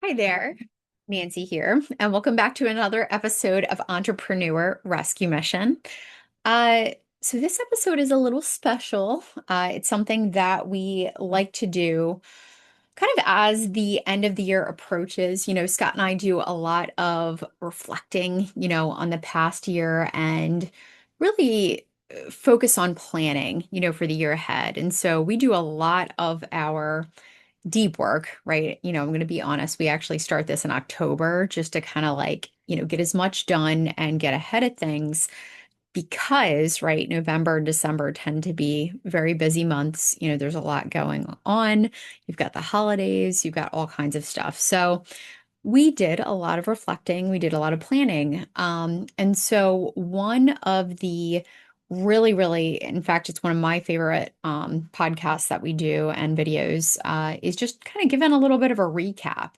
Hi there, Nancy here, and welcome back to another episode of Entrepreneur Rescue Mission. Uh, so this episode is a little special. It's something that we like to do kind of as the end of the year approaches. Scott and I do a lot of reflecting, on the past year and really focus on planning, for the year ahead. And so we do a lot of our deep work, right? I'm going to be honest, we actually start this in October just to kind of like, get as much done and get ahead of things because, right, November and December tend to be very busy months. There's a lot going on. You've got the holidays, you've got all kinds of stuff. So, we did a lot of reflecting, we did a lot of planning. And so one of the really, in fact, it's one of my favorite podcasts that we do and videos is just kind of giving a little bit of a recap,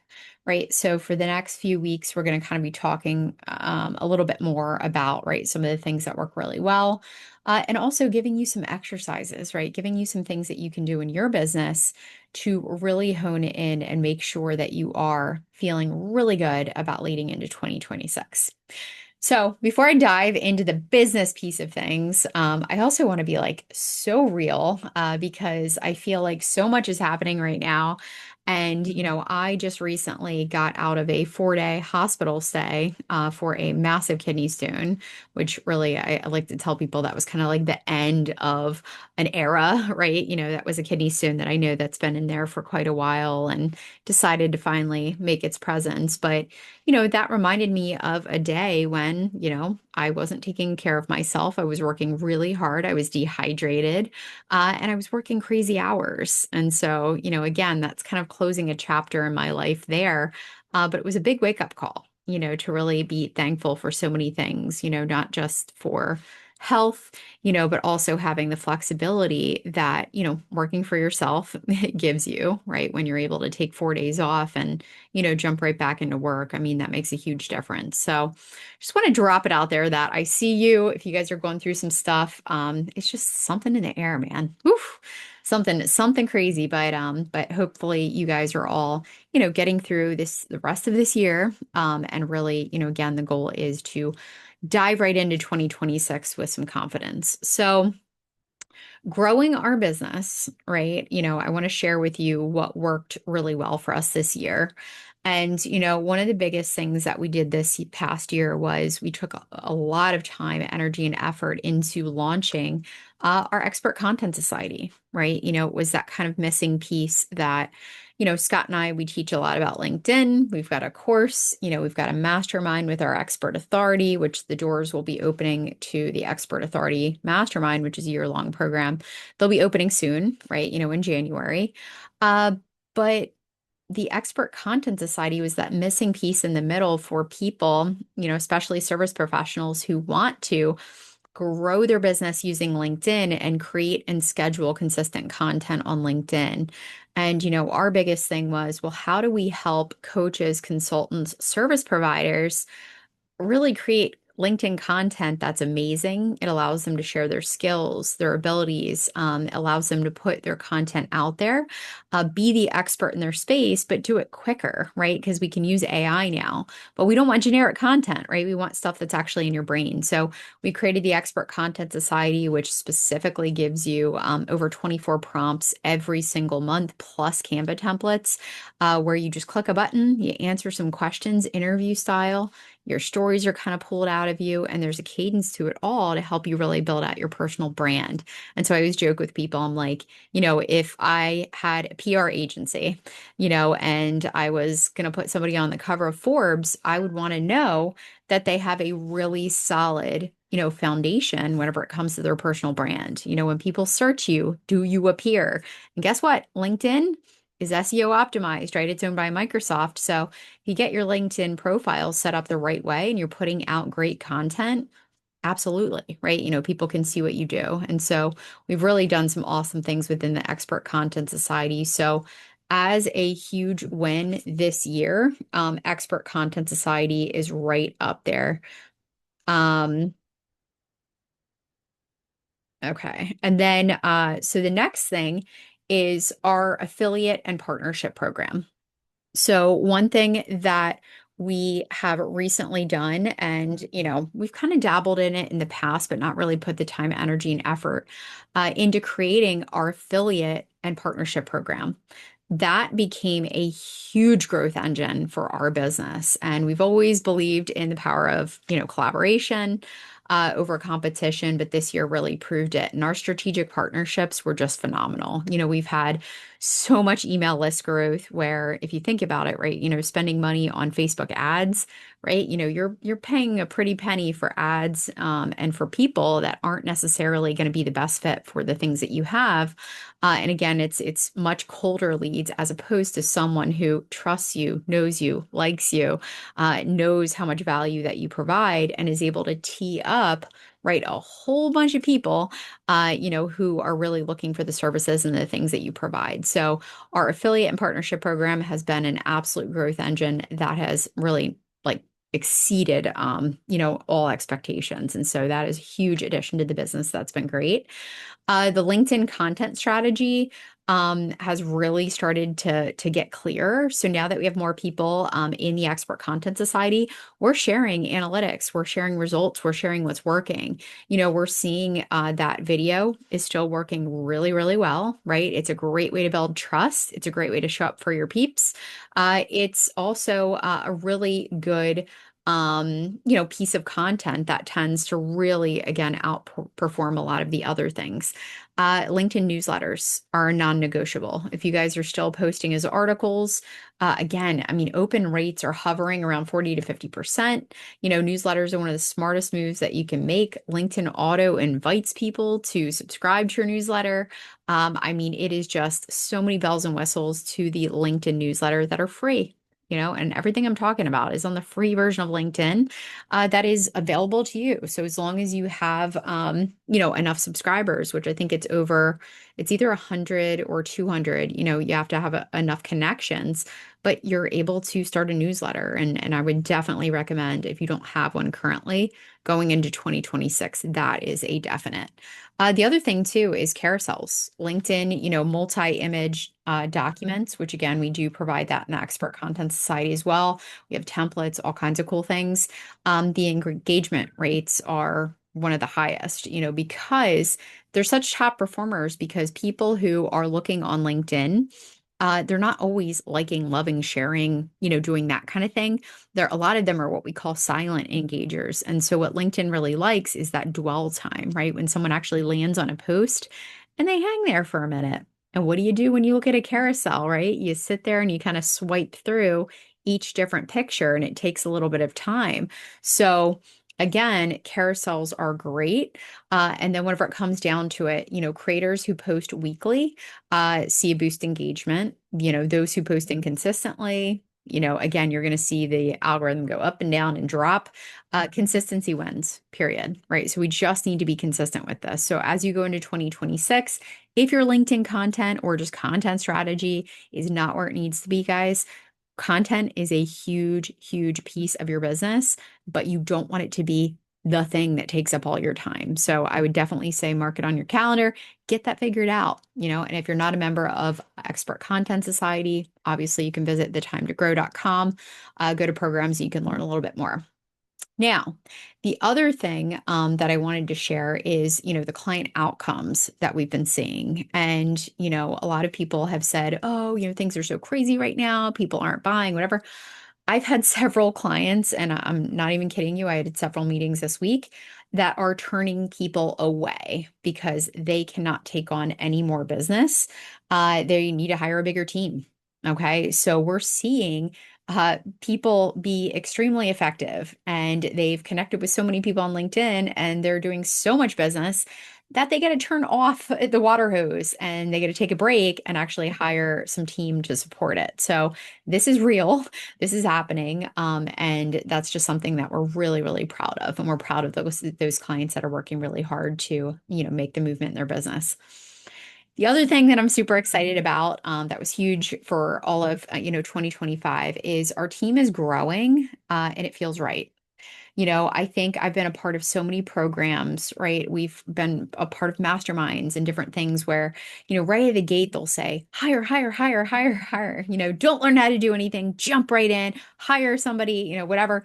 right? So for the next few weeks, we're going to kind of be talking a little bit more about, right, some of the things that work really well. And also giving you some exercises, right? Giving you some things that you can do in your business to really hone in and make sure that you are feeling really good about leading into 2026. So, before I dive into the business piece of things, I also want to be like so real because I feel like so much is happening right now. And, I just recently got out of a 4-day hospital stay for a massive kidney stone, which really I like to tell people that was kind of like the end of an era, right? That was a kidney stone that I know that's been in there for quite a while and decided to finally make its presence. But that reminded me of a day when, I wasn't taking care of myself. I was working really hard. I was dehydrated, and I was working crazy hours. And so, again, that's kind of closing a chapter in my life there. But it was a big wake up call, to really be thankful for so many things, not just for health, but also having the flexibility that, working for yourself gives you, right? When you're able to take 4 days off and jump right back into work. I mean, that makes a huge difference. So just want to drop it out there that I see you. If you guys are going through some stuff, it's just something in the air, man. Oof, something crazy. But hopefully you guys are all, getting through the rest of this year. And really, again, the goal is to dive right into 2026 with some confidence. So growing our business, right? I want to share with you what worked really well for us this year. And, one of the biggest things that we did this past year was we took a lot of time, energy, and effort into launching our Expert Content Society, right? It was that kind of missing piece that, Scott and I, we teach a lot about LinkedIn. We've got a course, we've got a mastermind with our Expert Authority, which the doors will be opening to the Expert Authority Mastermind, which is a year-long program. They'll be opening soon, right? In January. But the Expert Content Society was that missing piece in the middle for people, especially service professionals who want to grow their business using LinkedIn and create and schedule consistent content on LinkedIn. And, our biggest thing was, well, how do we help coaches, consultants, service providers really create LinkedIn content that's amazing? It allows them to share their skills, their abilities, allows them to put their content out there, be the expert in their space, but do it quicker, right? Because we can use AI now, but we don't want generic content, right? We want stuff that's actually in your brain. So we created the Expert Content Society, which specifically gives you over 24 prompts every single month, plus Canva templates, where you just click a button, you answer some questions, interview style. Your stories are kind of pulled out of you, and there's a cadence to it all to help you really build out your personal brand. And so I always joke with people, I'm like, if I had a PR agency, and I was going to put somebody on the cover of Forbes, I would want to know that they have a really solid, foundation whenever it comes to their personal brand. When people search you, do you appear? And guess what? LinkedIn is SEO optimized, right? It's owned by Microsoft. So if you get your LinkedIn profile set up the right way and you're putting out great content, absolutely, right? People can see what you do. And so we've really done some awesome things within the Expert Content Society. So as a huge win this year, Expert Content Society is right up there. Um, okay. And then so the next thing is our affiliate and partnership program. So one thing that we have recently done, and we've kind of dabbled in it in the past, but not really put the time, energy, and effort into creating our affiliate and partnership program. That became a huge growth engine for our business. And we've always believed in the power of, collaboration over competition, but this year really proved it. And our strategic partnerships were just phenomenal. We've had so much email list growth where if you think about it, right, spending money on Facebook ads, right, you're paying a pretty penny for ads and for people that aren't necessarily going to be the best fit for the things that you have. And again, it's much colder leads as opposed to someone who trusts you, likes you, knows how much value that you provide, and is able to tee up, right, a whole bunch of people, who are really looking for the services and the things that you provide. So our affiliate and partnership program has been an absolute growth engine that has really like exceeded all expectations. And so that is a huge addition to the business. That's been great. The LinkedIn content strategy has really started to get clearer. So now that we have more people in the Expert Content Society, we're sharing analytics, we're sharing results, we're sharing what's working. We're seeing that video is still working really, really well, right? It's a great way to build trust. It's a great way to show up for your peeps. It's also a really good piece of content that tends to really, again, outperform a lot of the other things. LinkedIn newsletters are non-negotiable. If you guys are still posting as articles, again, I mean, open rates are hovering around 40 to 50%. Newsletters are one of the smartest moves that you can make. LinkedIn auto invites people to subscribe to your newsletter. I mean, it is just so many bells and whistles to the LinkedIn newsletter that are free. And everything I'm talking about is on the free version of LinkedIn that is available to you. So as long as you have, enough subscribers, which I think it's either 100 or 200, you have to have enough connections, but you're able to start a newsletter. And I would definitely recommend if you don't have one currently going into 2026, that is a definite. The other thing too is carousels. LinkedIn, multi-image documents, which again, we do provide that in the Expert Content Society as well. We have templates, all kinds of cool things. The engagement rates are one of the highest, because they're such top performers because people who are looking on LinkedIn, they're not always liking, loving, sharing, doing that kind of thing. A lot of them are what we call silent engagers. And so what LinkedIn really likes is that dwell time, right? When someone actually lands on a post and they hang there for a minute. And what do you do when you look at a carousel, right? You sit there and you kind of swipe through each different picture and it takes a little bit of time. So again, carousels are great. And then whenever it comes down to it, creators who post weekly see a boost engagement. Those who post inconsistently, again, you're going to see the algorithm go up and down and drop. Consistency wins, period. Right. So we just need to be consistent with this. So as you go into 2026, if your LinkedIn content or just content strategy is not where it needs to be, guys, content is a huge, huge piece of your business, but you don't want it to be the thing that takes up all your time. So I would definitely say mark it on your calendar, get that figured out, and if you're not a member of Expert Content Society, obviously you can visit thetimetogrow.com, go to programs, and you can learn a little bit more. Now, the other thing that I wanted to share is, the client outcomes that we've been seeing. And, a lot of people have said, oh, things are so crazy right now. People aren't buying, whatever. I've had several clients, and I'm not even kidding you. I had several meetings this week that are turning people away because they cannot take on any more business. They need to hire a bigger team. Okay. So we're seeing people be extremely effective and they've connected with so many people on LinkedIn and they're doing so much business that they get to turn off the water hose and they get to take a break and actually hire some team to support it. So this is real. This is happening. And that's just something that we're really, really proud of. And we're proud of those clients that are working really hard to, make the movement in their business. The other thing that I'm super excited about, that was huge for all of 2025 is our team is growing and it feels right. I think I've been a part of so many programs, right? We've been a part of masterminds and different things where, right at the gate, they'll say, hire, hire, hire, hire, hire, don't learn how to do anything, jump right in, hire somebody, whatever.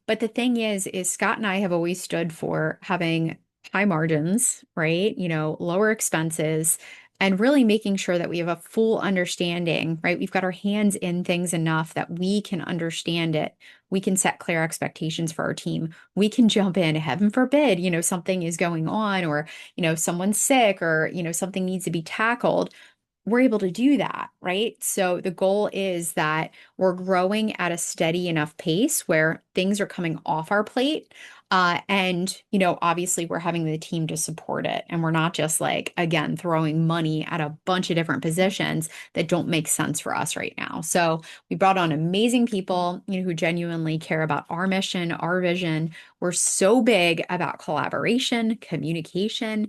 But the thing is Scott and I have always stood for having high margins, right? Lower expenses and really making sure that we have a full understanding, right? We've got our hands in things enough that we can understand it. We can set clear expectations for our team. We can jump in, heaven forbid, something is going on or, someone's sick or, something needs to be tackled. We're able to do that, right? So the goal is that we're growing at a steady enough pace where things are coming off our plate. And, obviously we're having the team to support it. And we're not just like, again, throwing money at a bunch of different positions that don't make sense for us right now. So we brought on amazing people, who genuinely care about our mission, our vision. We're so big about collaboration, communication,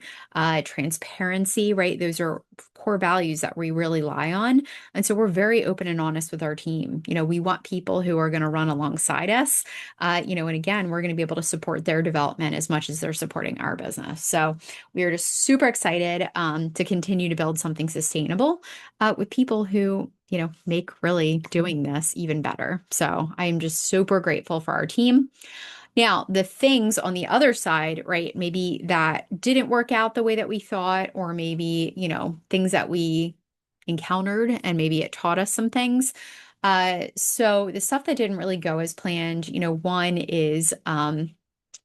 transparency, right? Those are core values that we really rely on. And so we're very open and honest with our team. We want people who are going to run alongside us, and again, we're going to be able to support their development as much as they're supporting our business. So we are just super excited to continue to build something sustainable with people who make really doing this even better. So I am just super grateful for our team. Now, the things on the other side, right, maybe that didn't work out the way that we thought, or maybe, things that we encountered and maybe it taught us some things. So the stuff that didn't really go as planned, one is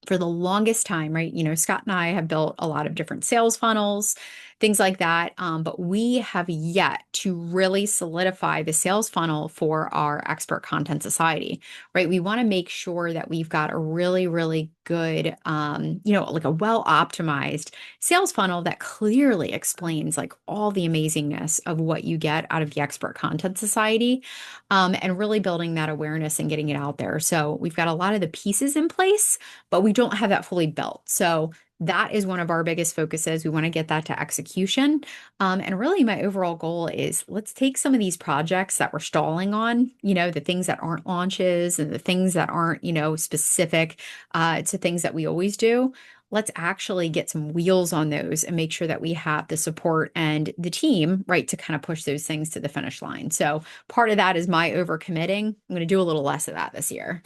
for the longest time, right? Scott and I have built a lot of different sales funnels, things like that. But we have yet to really solidify the sales funnel for our expert content society, right? We want to make sure that we've got a really, really good, like a well optimized sales funnel that clearly explains like all the amazingness of what you get out of the expert content society, and really building that awareness and getting it out there. So we've got a lot of the pieces in place, but we don't have that fully built. So that is one of our biggest focuses. We want to get that to execution. And really, my overall goal is let's take some of these projects that we're stalling on, the things that aren't launches and the things that aren't, specific to things that we always do. Let's actually get some wheels on those and make sure that we have the support and the team, right, to kind of push those things to the finish line. So part of that is my overcommitting. I'm going to do a little less of that this year.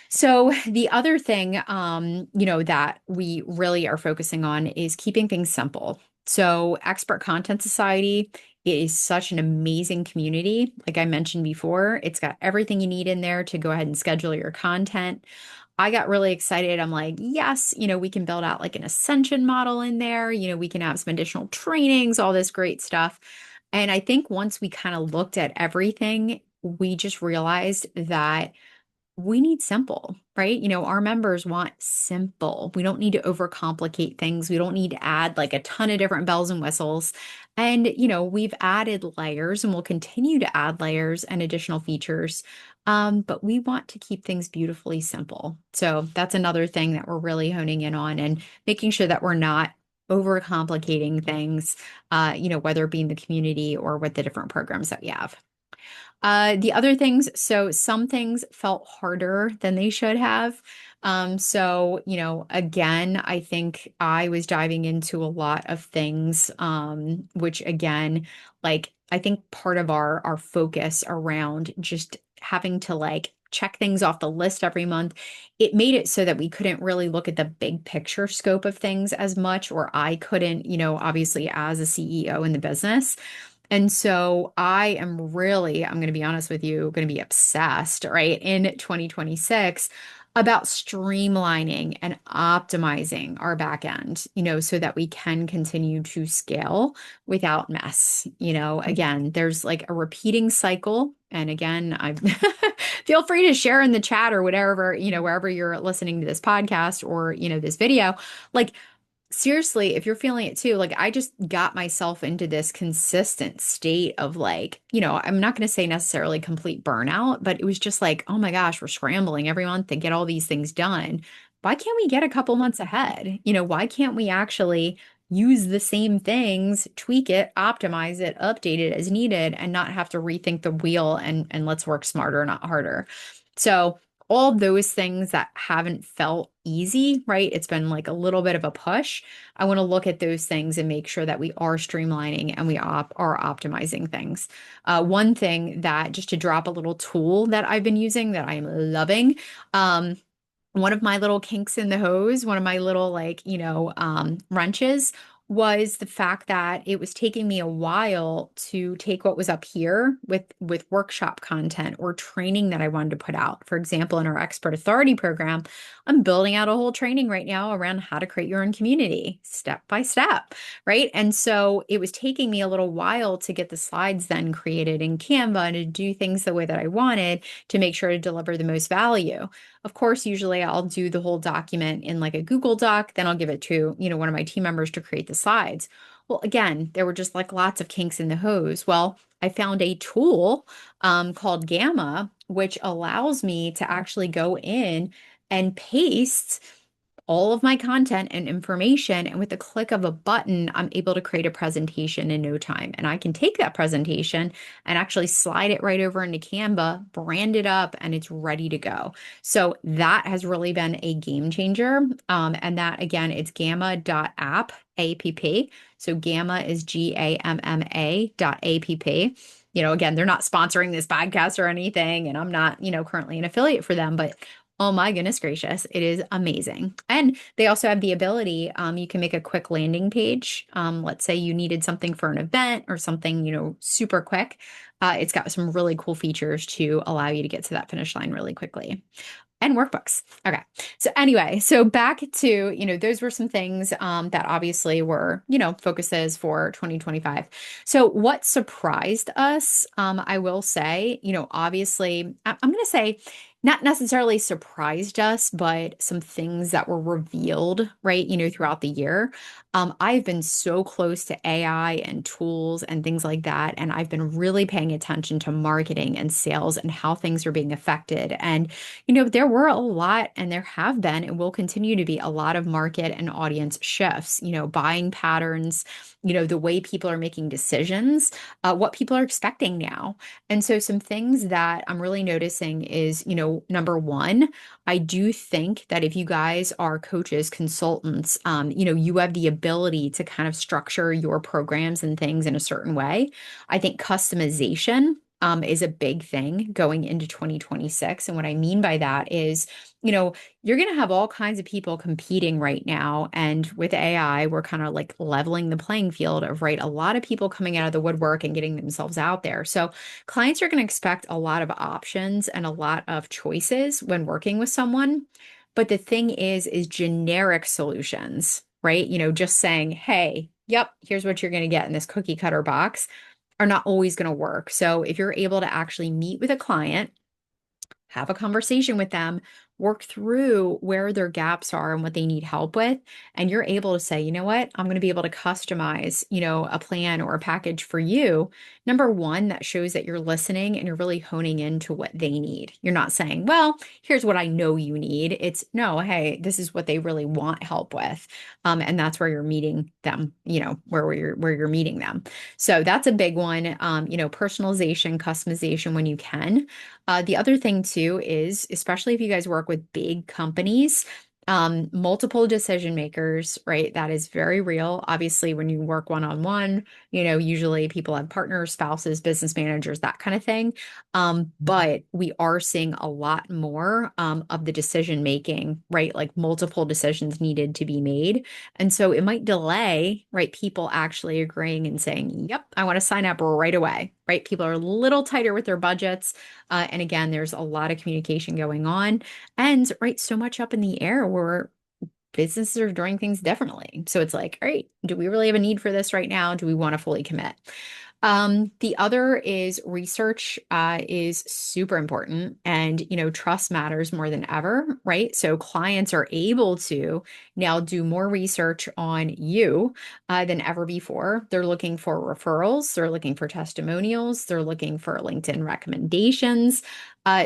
So the other thing, that we really are focusing on is keeping things simple. So Expert Content Society is such an amazing community. Like I mentioned before, it's got everything you need in there to go ahead and schedule your content. I got really excited. I'm like, yes, we can build out like an ascension model in there. We can have some additional trainings, all this great stuff. And I think once we kind of looked at everything, we just realized that we need simple, right? Our members want simple. We don't need to overcomplicate things. We don't need to add like a ton of different bells and whistles. And, we've added layers and we'll continue to add layers and additional features. But we want to keep things beautifully simple. So that's another thing that we're really honing in on and making sure that we're not overcomplicating things, whether it be in the community or with the different programs that we have. The other things, so some things felt harder than they should have. So, again, I think I was diving into a lot of things, which again, like I think part of our focus around just having to like check things off the list every month, it made it so that we couldn't really look at the big picture scope of things as much, or I couldn't, obviously as a CEO in the business. And so I'm going to be honest with you, going to be obsessed, right, in 2026 about streamlining and optimizing our back end, so that we can continue to scale without mess. Again, there's like a repeating cycle. And again, I feel free to share in the chat or whatever, wherever you're listening to this podcast or, this video, like seriously, if you're feeling it too, like I just got myself into this consistent state of like, I'm not going to say necessarily complete burnout, but it was just like, oh my gosh, we're scrambling every month to get all these things done. Why can't we get a couple months ahead? Why can't we actually use the same things, tweak it, optimize it, update it as needed, and not have to rethink the wheel and let's work smarter, not harder. So all those things that haven't felt easy, right? It's been like a little bit of a push. I want to look at those things and make sure that we are streamlining and we are optimizing things. One thing that, just to drop a little tool that I've been using that I'm loving, um, one of my little kinks in the hose, one of my little like, wrenches was the fact that it was taking me a while to take what was up here with workshop content or training that I wanted to put out. For example, in our expert authority program, I'm building out a whole training right now around how to create your own community step by step, right? And so it was taking me a little while to get the slides then created in Canva and to do things the way that I wanted to make sure to deliver the most value. Of course, usually I'll do the whole document in like a Google Doc, then I'll give it to, one of my team members to create the slides. Well, again, there were just like lots of kinks in the hose. Well, I found a tool called Gamma, which allows me to actually go in and paste all of my content and information. And with the click of a button, I'm able to create a presentation in no time. And I can take that presentation and actually slide it right over into Canva, brand it up, and it's ready to go. So that has really been a game changer. And that, again, it's gamma.app, APP. So Gamma is GAMMA.app. Again, they're not sponsoring this podcast or anything, and I'm not, currently an affiliate for them, but oh my goodness gracious, it is amazing. And they also have the ability, you can make a quick landing page. Let's say you needed something for an event or something, super quick. It's got some really cool features to allow you to get to that finish line really quickly. And workbooks. Okay. So anyway, so back to, those were some things that obviously were, focuses for 2025. So what surprised us, I will say, obviously, I'm going to say not necessarily surprised us, but some things that were revealed, right, throughout the year. I've been so close to AI and tools and things like that. And I've been really paying attention to marketing and sales and how things are being affected. And there were a lot, and there have been, and will continue to be a lot of market and audience shifts, buying patterns, the way people are making decisions, what people are expecting now. And so some things that I'm really noticing is, number one, I do think that if you guys are coaches, consultants, you have the ability to kind of structure your programs and things in a certain way. I think customization is a big thing going into 2026. And what I mean by that is, you're going to have all kinds of people competing right now. And with AI, we're kind of like leveling the playing field of, right, a lot of people coming out of the woodwork and getting themselves out there. So clients are going to expect a lot of options and a lot of choices when working with someone. But the thing is generic solutions, right? Just saying, hey, yep, here's what you're going to get in this cookie cutter box are not always going to work. So if you're able to actually meet with a client, have a conversation with them, work through where their gaps are and what they need help with. And you're able to say, you know what, I'm going to be able to customize, a plan or a package for you. Number one, that shows that you're listening and you're really honing into what they need. You're not saying, well, here's what I know you need. It's no, hey, this is what they really want help with. And that's where you're meeting them, where you're meeting them. So that's a big one. Personalization, customization when you can. The other thing too is, especially if you guys work with big companies, multiple decision makers, right? That is very real. Obviously, when you work one-on-one, usually people have partners, spouses, business managers, that kind of thing. But we are seeing a lot more of the decision making, right? Like multiple decisions needed to be made. And so it might delay, right? People actually agreeing and saying, yep, I want to sign up right away, right? People are a little tighter with their budgets. And again, there's a lot of communication going on and right, so much up in the air where businesses are doing things differently. So it's like, all right, do we really have a need for this right now? Do we want to fully commit? The other is research is super important and, trust matters more than ever, right? So clients are able to now do more research on you than ever before. They're looking for referrals. They're looking for testimonials. They're looking for LinkedIn recommendations.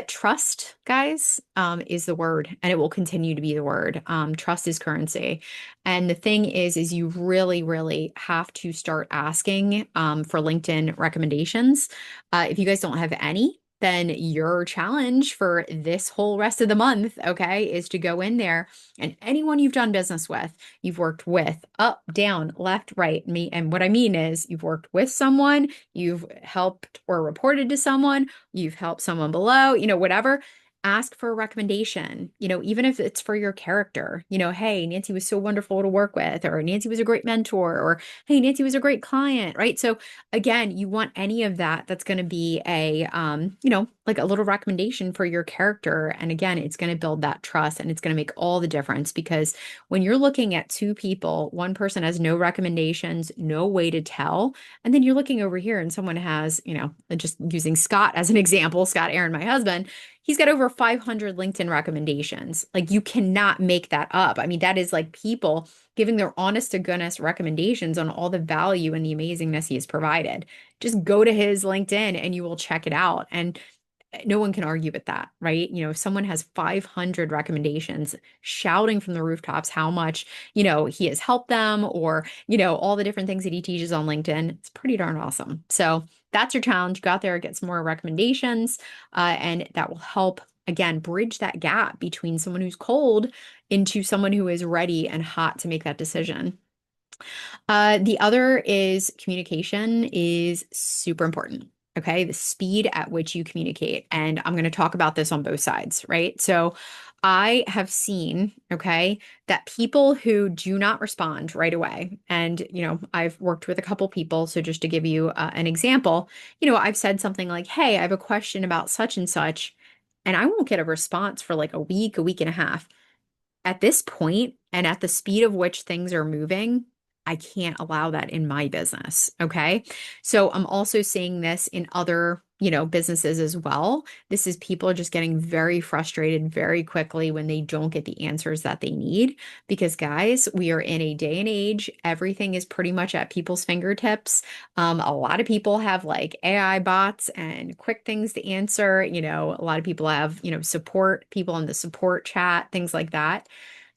Trust, guys, is the word, and it will continue to be the word. Trust is currency. And the thing is you really, really have to start asking for LinkedIn recommendations. If you guys don't have any, then your challenge for this whole rest of the month, okay, is to go in there and anyone you've done business with, you've worked with, up, down, left, right. Me, and what I mean is you've worked with someone, you've helped or reported to someone, you've helped someone below, whatever. Ask for a recommendation, even if it's for your character, hey, Nancy was so wonderful to work with, or Nancy was a great mentor, or hey, Nancy was a great client, right? So again, you want any of that that's going to be like a little recommendation for your character. And again, it's going to build that trust and it's going to make all the difference because when you're looking at two people, one person has no recommendations, no way to tell. And then you're looking over here and someone has, just using Scott as an example, Scott Aaron, my husband, he's got over 500 LinkedIn recommendations. Like you cannot make that up. I mean, that is like people giving their honest to goodness recommendations on all the value and the amazingness he has provided. Just go to his LinkedIn and you will check it out. And no one can argue with that, right? If someone has 500 recommendations shouting from the rooftops how much, he has helped them or, all the different things that he teaches on LinkedIn, it's pretty darn awesome. So that's your challenge. Go out there, get some more recommendations, and that will help, again, bridge that gap between someone who's cold into someone who is ready and hot to make that decision. The other is communication is super important. Okay. The speed at which you communicate. And I'm going to talk about this on both sides, right? So I have seen, okay, that people who do not respond right away, and, I've worked with a couple people. So just to give you an example, I've said something like, hey, I have a question about such and such, and I won't get a response for like a week and a half at this point and at the speed of which things are moving, I can't allow that in my business. Okay. So I'm also seeing this in other, businesses as well. This is people just getting very frustrated very quickly when they don't get the answers that they need. Because, guys, we are in a day and age, everything is pretty much at people's fingertips. A lot of people have like AI bots and quick things to answer. A lot of people have, support people in the support chat, things like that.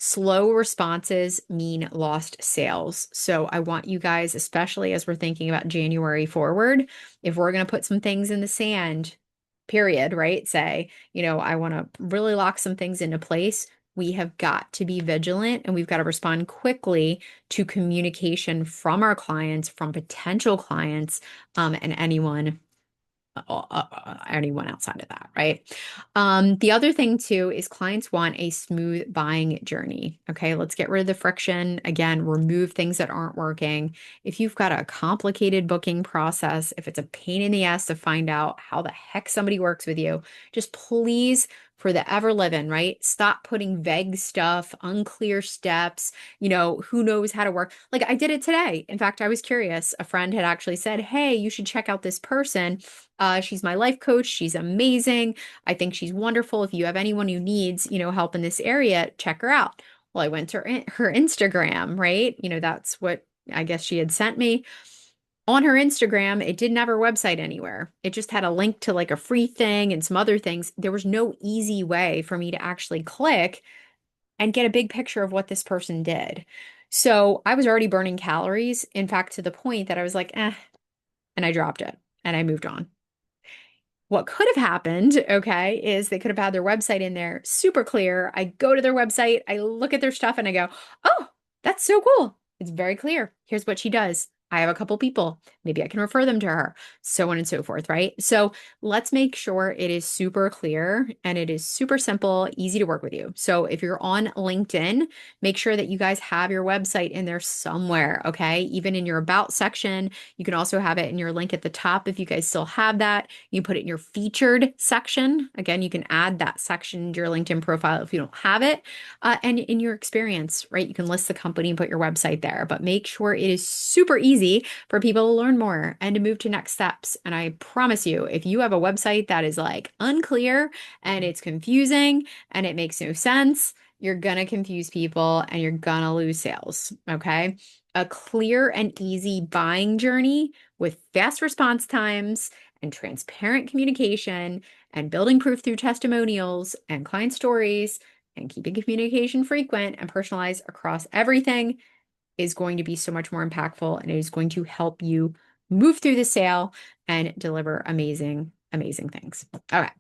Slow responses mean lost sales. So I want you guys, especially as we're thinking about January forward, if we're going to put some things in the sand, period, right? Say, I want to really lock some things into place. We have got to be vigilant and we've got to respond quickly to communication from our clients, from potential clients, and anyone outside of that, right? The other thing too is clients want a smooth buying journey. Okay, let's get rid of the friction. Again, remove things that aren't working. If you've got a complicated booking process, if it's a pain in the ass to find out how the heck somebody works with you, just please, for the ever living, right? Stop putting vague stuff, unclear steps, who knows how to work. Like I did it today. In fact, I was curious. A friend had actually said, hey, you should check out this person. She's my life coach. She's amazing. I think she's wonderful. If you have anyone who needs, help in this area, check her out. Well, I went to her Instagram, right? That's what I guess she had sent me. On her Instagram, it didn't have her website anywhere. It just had a link to like a free thing and some other things. There was no easy way for me to actually click and get a big picture of what this person did. So I was already burning calories. In fact, to the point that I was like, and I dropped it and I moved on. What could have happened, okay, is they could have had their website in there super clear. I go to their website, I look at their stuff, and I go, oh, that's so cool. It's very clear. Here's what she does. I have a couple people. Maybe I can refer them to her, so on and so forth, right? So let's make sure it is super clear and it is super simple, easy to work with you. So if you're on LinkedIn, make sure that you guys have your website in there somewhere, okay? Even in your about section, you can also have it in your link at the top if you guys still have that. You put it in your featured section. Again, you can add that section to your LinkedIn profile if you don't have it. And in your experience, right? You can list the company and put your website there, but make sure it is super easy for people to learn more and to move to next steps. And I promise you, if you have a website that is like unclear and it's confusing and it makes no sense, you're going to confuse people and you're going to lose sales. Okay. A clear and easy buying journey with fast response times and transparent communication and building proof through testimonials and client stories and keeping communication frequent and personalized across everything is going to be so much more impactful and it is going to help you move through the sale and deliver amazing amazing things. All right.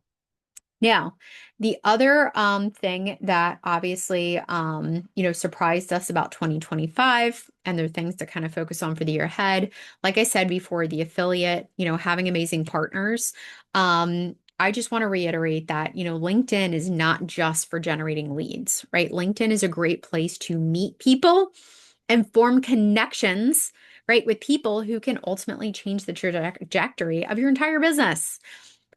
Now, the other thing that obviously surprised us about 2025, and there are things to kind of focus on for the year ahead. Like I said before, the affiliate, having amazing partners. I just want to reiterate that, LinkedIn is not just for generating leads, right? LinkedIn is a great place to meet people and form connections, right, with people who can ultimately change the trajectory of your entire business.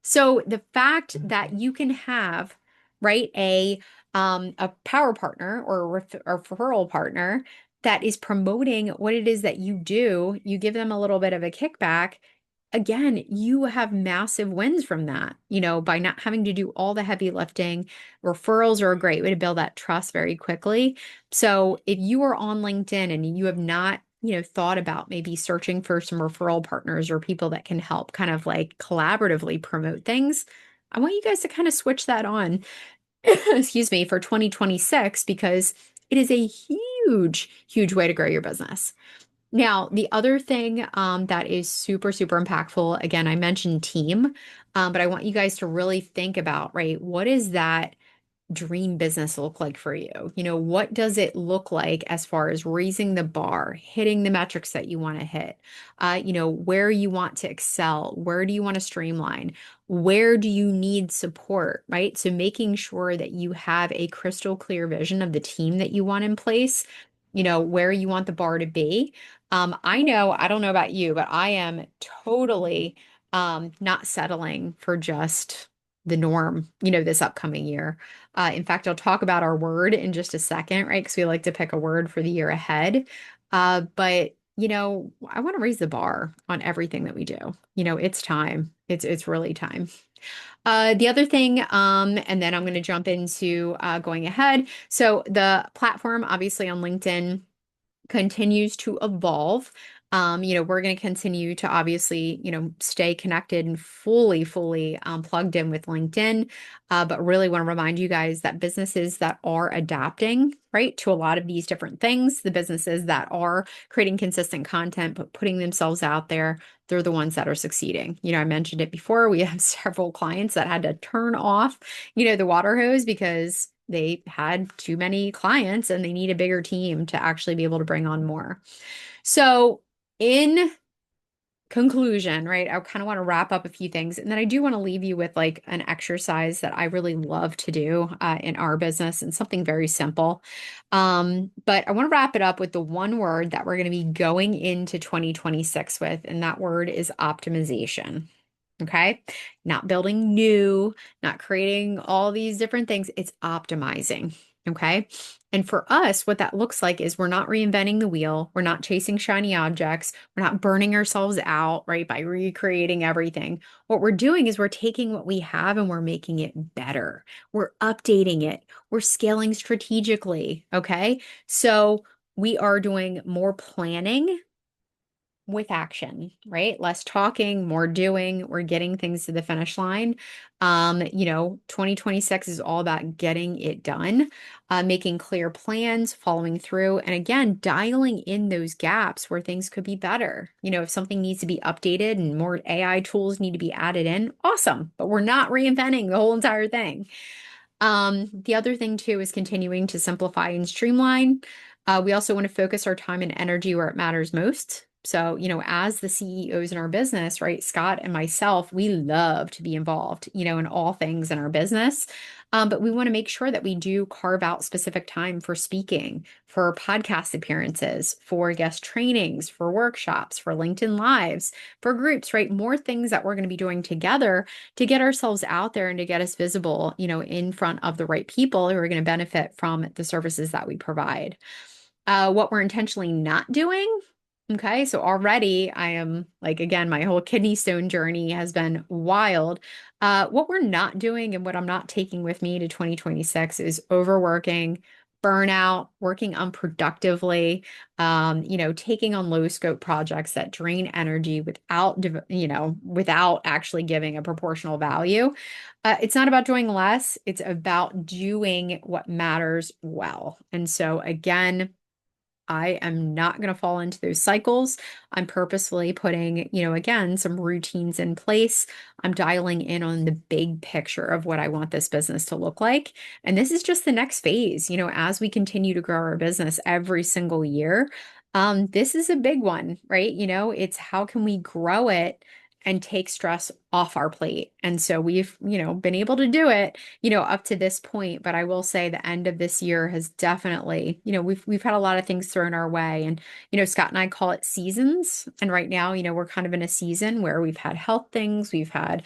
So the fact that you can have, right, a power partner or a referral partner that is promoting what it is that you do, you give them a little bit of a kickback. Again, you have massive wins from that, by not having to do all the heavy lifting. Referrals are a great way to build that trust very quickly. So if you are on LinkedIn and you have not thought about maybe searching for some referral partners or people that can help kind of like collaboratively promote things, I want you guys to kind of switch that on, excuse me, for 2026, because it is a huge, huge way to grow your business. Now, the other thing that is super, super impactful, again, I mentioned team, but I want you guys to really think about, right, what is that dream business look like for you? What does it look like as far as raising the bar, hitting the metrics that you want to hit? Where you want to excel, where do you want to streamline? Where do you need support, right? So making sure that you have a crystal clear vision of the team that you want in place, where you want the bar to be. I don't know about you, but I am totally not settling for just the norm, this upcoming year. In fact, I'll talk about our word in just a second, right? Because we like to pick a word for the year ahead. But I want to raise the bar on everything that we do. It's time. It's really time. The other thing, and then I'm going to jump into going ahead. So the platform, obviously on LinkedIn, continues to evolve. We're going to continue to obviously, stay connected and fully plugged in with LinkedIn. But really want to remind you guys that businesses that are adapting, right, to a lot of these different things, the businesses that are creating consistent content, but putting themselves out there, they're the ones that are succeeding. I mentioned it before. We have several clients that had to turn off, the water hose because they had too many clients and they need a bigger team to actually be able to bring on more. So, in conclusion, right, I kind of want to wrap up a few things. And then I do want to leave you with like an exercise that I really love to do in our business, and something very simple. But I want to wrap it up with the one word that we're going to be going into 2026 with, and that word is optimization. Okay. Not building new, not creating all these different things. It's optimizing. Okay. And for us, what that looks like is we're not reinventing the wheel. We're not chasing shiny objects. We're not burning ourselves out, right, by recreating everything. What we're doing is we're taking what we have and we're making it better. We're updating it. We're scaling strategically. Okay. So we are doing more planning with action, right? Less talking, more doing. We're getting things to the finish line. 2026 is all about getting it done, making clear plans, following through, and again, dialing in those gaps where things could be better. If something needs to be updated and more AI tools need to be added in, awesome. But we're not reinventing the whole entire thing. The other thing too is continuing to simplify and streamline. We also want to focus our time and energy where it matters most. So, as the CEOs in our business, right, Scott and myself, we love to be involved, in all things in our business. But we want to make sure that we do carve out specific time for speaking, for podcast appearances, for guest trainings, for workshops, for LinkedIn Lives, for groups, right? More things that we're going to be doing together to get ourselves out there and to get us visible, in front of the right people who are going to benefit from the services that we provide. What we're intentionally not doing. Okay, so already I am like, again, my whole kidney stone journey has been wild. What we're not doing and what I'm not taking with me to 2026 is overworking, burnout, working unproductively, taking on low scope projects that drain energy without actually giving a proportional value. It's not about doing less, it's about doing what matters well. And so again, I am not going to fall into those cycles. I'm purposefully putting, again, some routines in place. I'm dialing in on the big picture of what I want this business to look like. And this is just the next phase, as we continue to grow our business every single year. This is a big one, right? It's how can we grow it and take stress off our plate. And so we've, been able to do it, up to this point. But I will say the end of this year has definitely, we've had a lot of things thrown our way. And, Scott and I call it seasons. And right now, we're kind of in a season where we've had health things, we've had,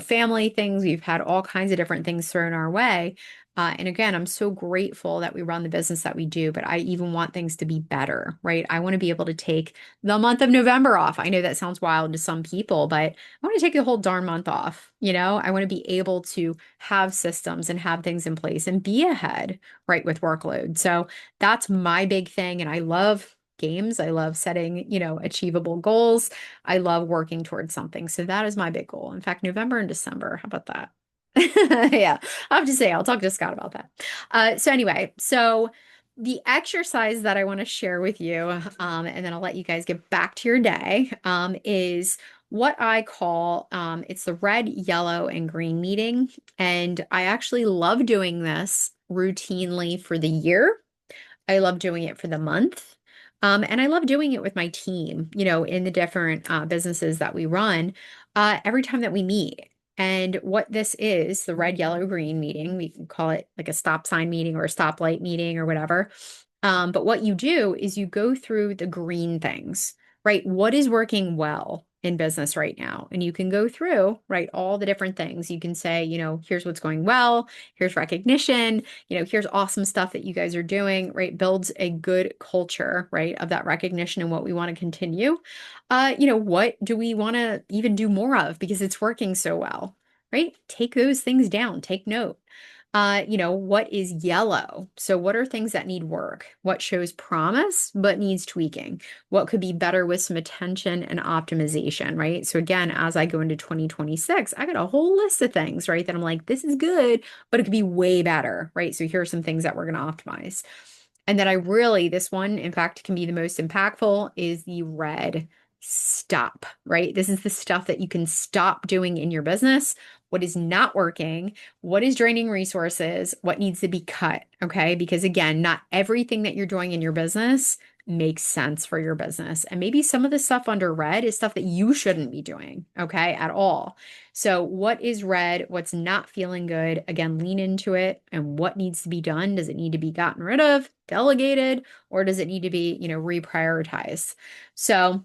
family things, we've had all kinds of different things thrown our way. And again, I'm so grateful that we run the business that we do, but I even want things to be better, right? I want to be able to take the month of November off. I know that sounds wild to some people, but I want to take the whole darn month off. I want to be able to have systems and have things in place and be ahead, right, with workload. So that's my big thing. And I love games. I love setting, achievable goals. I love working towards something. So that is my big goal. In fact, November and December, how about that? Yeah, I have to say, I'll talk to Scott about that. So anyway, so the exercise that I want to share with you, and then I'll let you guys get back to your day, is what I call, it's the red, yellow, and green meeting. And I actually love doing this routinely for the year. I love doing it for the month. And I love doing it with my team, in the different businesses that we run, every time that we meet. And what this is, the red, yellow, green meeting, we can call it like a stop sign meeting or a stoplight meeting or whatever. But what you do is you go through the green things, right? What is working well in business right now? And you can go through, right, all the different things. You can say, here's what's going well, here's recognition, here's awesome stuff that you guys are doing, right? Builds a good culture, right, of that recognition and what we want to continue. What do we want to even do more of because it's working so well, right? Take those things down, take note. What is yellow? So what are things that need work? What shows promise but needs tweaking? What could be better with some attention and optimization, right? So again, as I go into 2026, I got a whole list of things, right, that I'm like, this is good, but it could be way better, right? So here are some things that we're going to optimize. And then this one, in fact, can be the most impactful is the red stop, right? This is the stuff that you can stop doing in your business. What is not working? What is draining resources? What needs to be cut? Okay. Because again, not everything that you're doing in your business makes sense for your business. And maybe some of the stuff under red is stuff that you shouldn't be doing, okay, at all. So, what is red? What's not feeling good? Again, lean into it. And what needs to be done? Does it need to be gotten rid of, delegated, or does it need to be, reprioritized? So,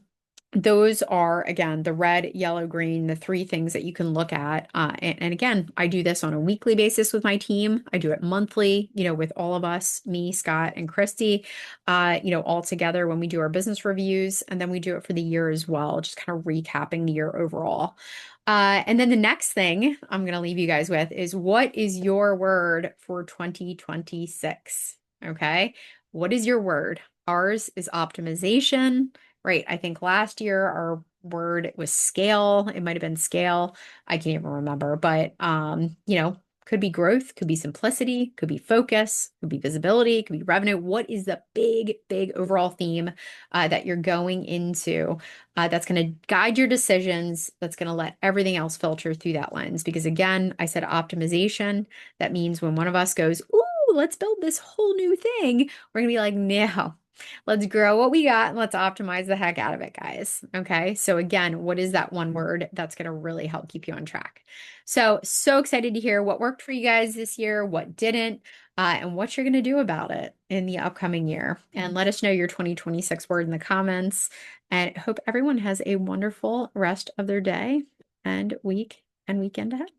those are, again, the red, yellow, green, the three things that you can look at. And again, I do this on a weekly basis with my team. I do it monthly, with all of us, me, Scott, and Christy, all together when we do our business reviews. And then we do it for the year as well, just kind of recapping the year overall. And then the next thing I'm going to leave you guys with is what is your word for 2026? Okay. What is your word? Ours is optimization. Right. I think last year our word was scale. It might have been scale. I can't even remember, but could be growth, could be simplicity, could be focus, could be visibility, could be revenue. What is the big, big overall theme that you're going into that's going to guide your decisions, that's going to let everything else filter through that lens? Because again, I said optimization. That means when one of us goes, ooh, let's build this whole new thing, we're going to be like, no. Let's grow what we got and let's optimize the heck out of it, guys. Okay. So, again, what is that one word that's going to really help keep you on track? So excited to hear what worked for you guys this year, what didn't, and what you're going to do about it in the upcoming year. And let us know your 2026 word in the comments. And hope everyone has a wonderful rest of their day and week and weekend ahead.